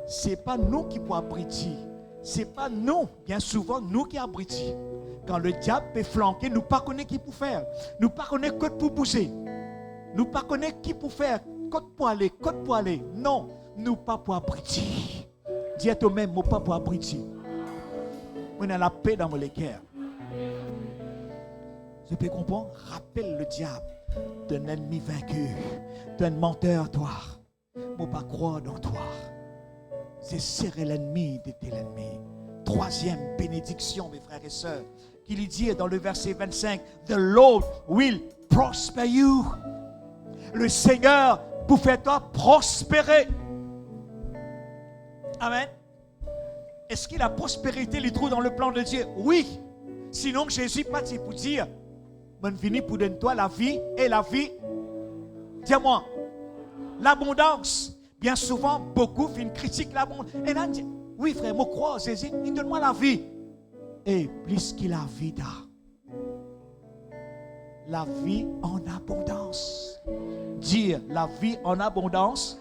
Ce n'est pas nous qui pouvons abriter. Ce n'est pas nous, bien souvent, nous qui abritons. Quand le diable peut flanquer, nous ne connaissons pas qui pour faire. Nous ne connaissons pas pour bouger. Nous ne connaissons pas qui pour faire. Côte pour aller, côte pour aller. Non, nous pas pour abriter. Dis à toi-même, moi pas pour abriter. On a la paix dans mon cœur. Je peux comprendre? Rappelle le diable d'un ennemi vaincu, d'un menteur, toi. Moi pas croire dans toi. C'est serrer l'ennemi de tes ennemis. Troisième bénédiction, mes frères et sœurs, qu'il dit dans le verset 25, The Lord will prosper you. Le Seigneur pour faire toi prospérer. Amen. Est-ce que la prospérité lui trouve dans le plan de Dieu? Oui. Sinon, Jésus pas dit pour dire, je suis venu pour donner toi la vie et la vie. Dis-moi, l'abondance. Bien souvent, beaucoup viennent critiquer l'abondance. Et là, oui frère, moi crois, Jésus, il donne-moi la vie. Et plus qu'il a vie, la vie en abondance. Dire la vie en abondance,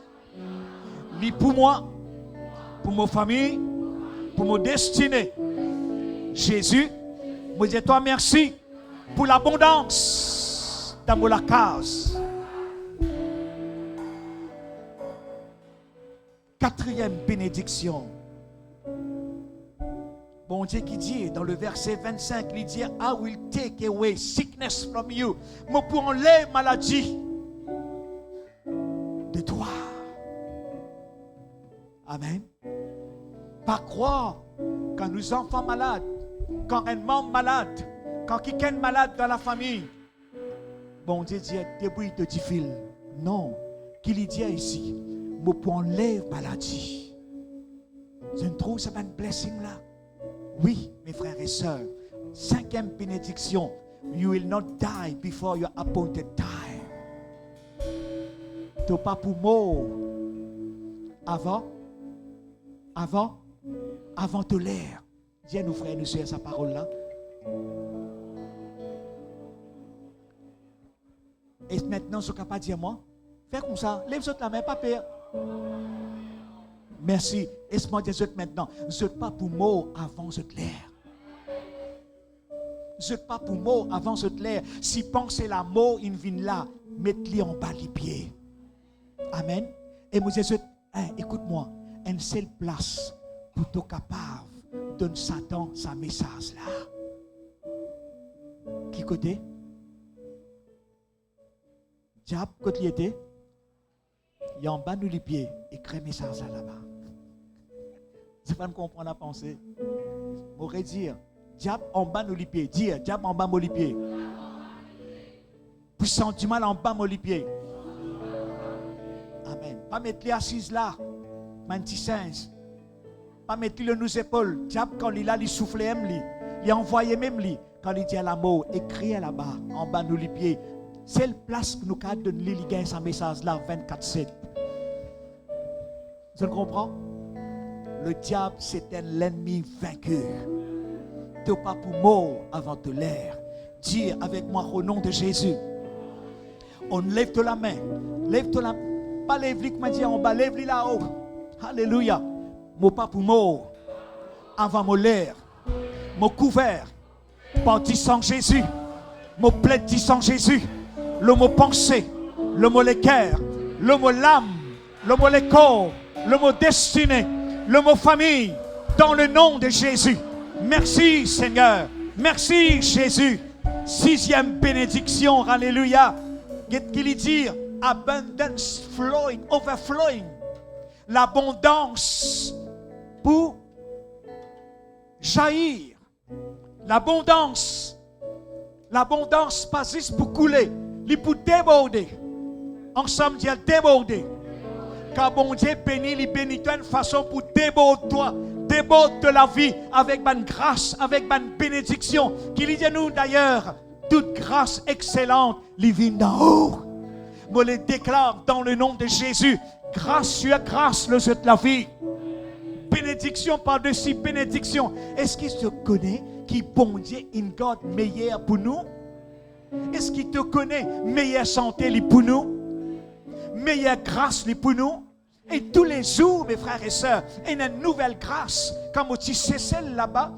lit pour moi, pour ma famille, pour mon destinée. Jésus, moi dis toi merci pour l'abondance dans mon case. Quatrième bénédiction. Bon Dieu qui dit dans le verset 25, il dit I will take away sickness from you. Moi pour enlever maladie de toi. Amen. Pas croire quand nous enfants malades, quand un membre malade, quand quelqu'un est malade dans la famille, bon Dieu dit débrouille de difficile. Non, qu'il dit ici, moi pour enlever maladie. Je trouve ça une blessing là. Oui, mes frères et sœurs. Cinquième bénédiction. You will not die before your appointed time. Tu n'as pas pour mort avant de l'air. Dis à nos frères et nos sœurs sa parole là. Et maintenant, je suis capable de dire moi, fais comme ça, lève la main, pas peur. Merci. Laisse-moi dire maintenant. Je ne pas pour mot avant de l'air. Je ne pas pour mot avant de l'air. Si pensez la mot, il vient là, mettez-les en bas les pieds. Amen. Et moi, je écoute-moi. Une seule place pour être capable de donner Satan sa message là. Qui côté? Diable, côté il était? Il y a en bas nous les pieds. Écris message là-bas. Je ne sais pas me comprendre la pensée. M'aurait dire, Diable en bas nous les pieds. Dire, diable en bas nous les pieds. Puissant du mal en bas nous les pieds. Amen. Pas mettre les assises là. Mantisens. Pas mettre le nous épaules. Diable quand il a, il souffle même lui. Il a envoyé même lui. Quand il dit à la mort, écrit là-bas, en bas nous les pieds. C'est la place que nous avons donné ce message là 24/7. Vous comprenez? Le diable, c'est l'ennemi vainqueur. Tu n'as pas pour mort avant de l'air. Dis avec moi au nom de Jésus. On lève de la main. Lève de la main. Pas lève-les comme dit en bas, lève-les là-haut. Alléluia. Mon pas pour mort avant mon l'air. Mon couvert par du sang Jésus. Mon plaid du sang Jésus. Le mot pensée. Le mot le cœur. Le mot l'âme. Le mot le corps. Le mot destinée. Le mot famille. Dans le nom de Jésus. Merci Seigneur. Merci Jésus. 6e bénédiction. Alléluia. Qu'est-ce qu'il dit? Abundance flowing, overflowing. L'abondance pour jaillir. L'abondance. L'abondance pas juste pour couler, mais pour déborder. Ensemble, Dieu déborder. Car bon Dieu bénit, il bénit toi une façon pour déborder toi. Déborde de la vie avec ma grâce, avec ma bénédiction. Qu'il dit à nous d'ailleurs, toute grâce excellente, il vient d'en haut. Je le déclare dans le nom de Jésus. Grâce sur grâce, le jeu de la vie. Bénédiction par-dessus bénédiction. Est-ce qu'il te connaît qui bon Dieu une God meilleure pour nous? Est-ce qu'il te connaît meilleure santé pour nous? Meilleure grâce pour nous? Et tous les jours, mes frères et sœurs, il y a une nouvelle grâce. Quand tu sais celle là-bas,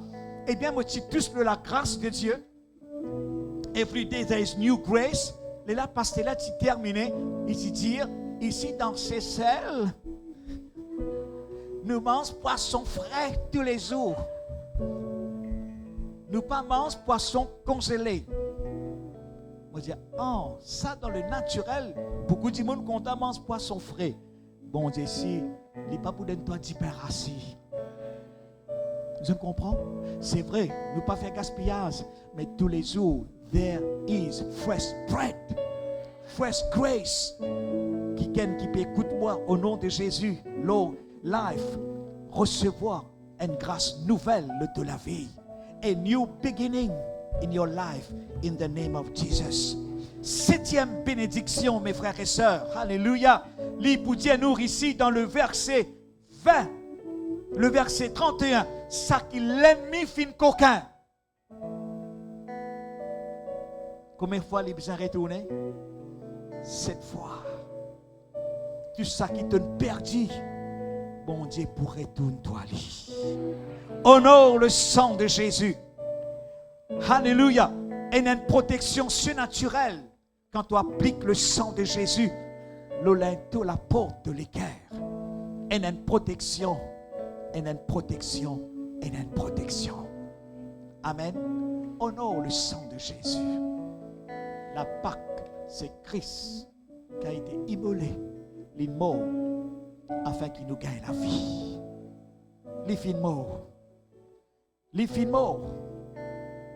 eh bien, tu touches la grâce de Dieu. Every day there is new grace. Et là, parce que là, tu termines, il dit dire, ici dans ces selles, nous mangeons poisson frais tous les jours. Nous pas mangeons poisson congelé. On dit, oh, ça dans le naturel, beaucoup de monde quand on mange poisson frais. Bon Dieu, si, il n'est pas pour donner toi d'hyperacide. Vous comprenez? C'est vrai, nous pas faire gaspillage, mais tous les jours, there is fresh bread, fresh grace. Qui peut écouter moi au nom de Jésus, Lord, life, recevoir une grâce nouvelle de la vie. A new beginning in your life in the name of Jesus. 7e bénédiction, mes frères et sœurs. Alléluia. Lis pour dire nous ici dans le verset 20, le verset 31. Ça qui l'ennemi fin coquin. Combien de fois il besoin retourner? 7 fois. Tout ça qui te perdit, bon Dieu pour retourner toi. Honore le sang de Jésus. Alléluia. Et une protection surnaturelle quand tu appliques le sang de Jésus. L'olinto la porte de l'équerre. Et une protection. Et une protection. Et une protection. Amen. Honore le sang de Jésus. La Pâque, c'est Christ qui a été immolé, il est mort, afin qu'il nous gagne la vie. Il est mort. Il est mort.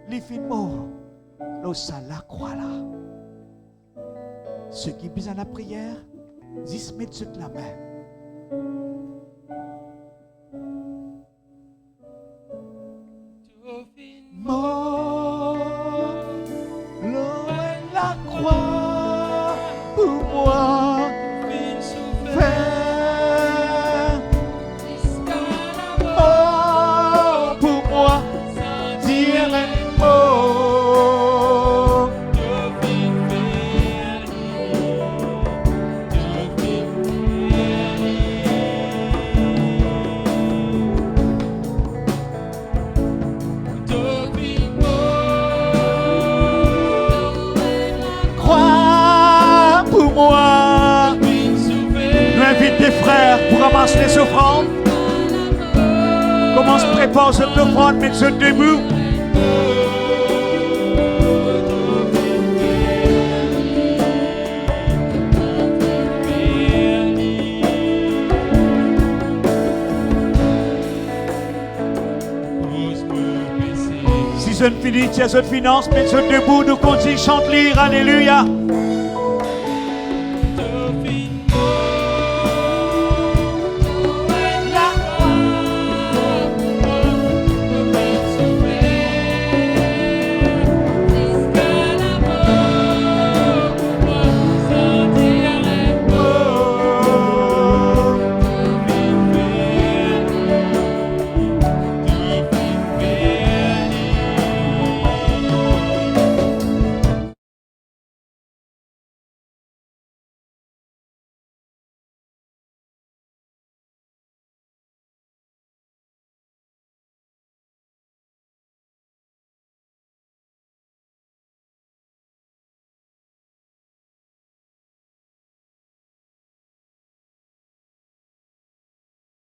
Il est mort. Là, ça la croix là. Ceux qui besoin de la prière, ils se mettent sur la main. Mort, loin la croix pour moi. Faire mort pour moi. Dire un mot. Croix pour moi. Nous invite des frères pour ramasser les offrandes. Commence à préparer cette offrande, mettre debout. fini, tes autres finances, mais debout, nous continuons chante lire, alléluia.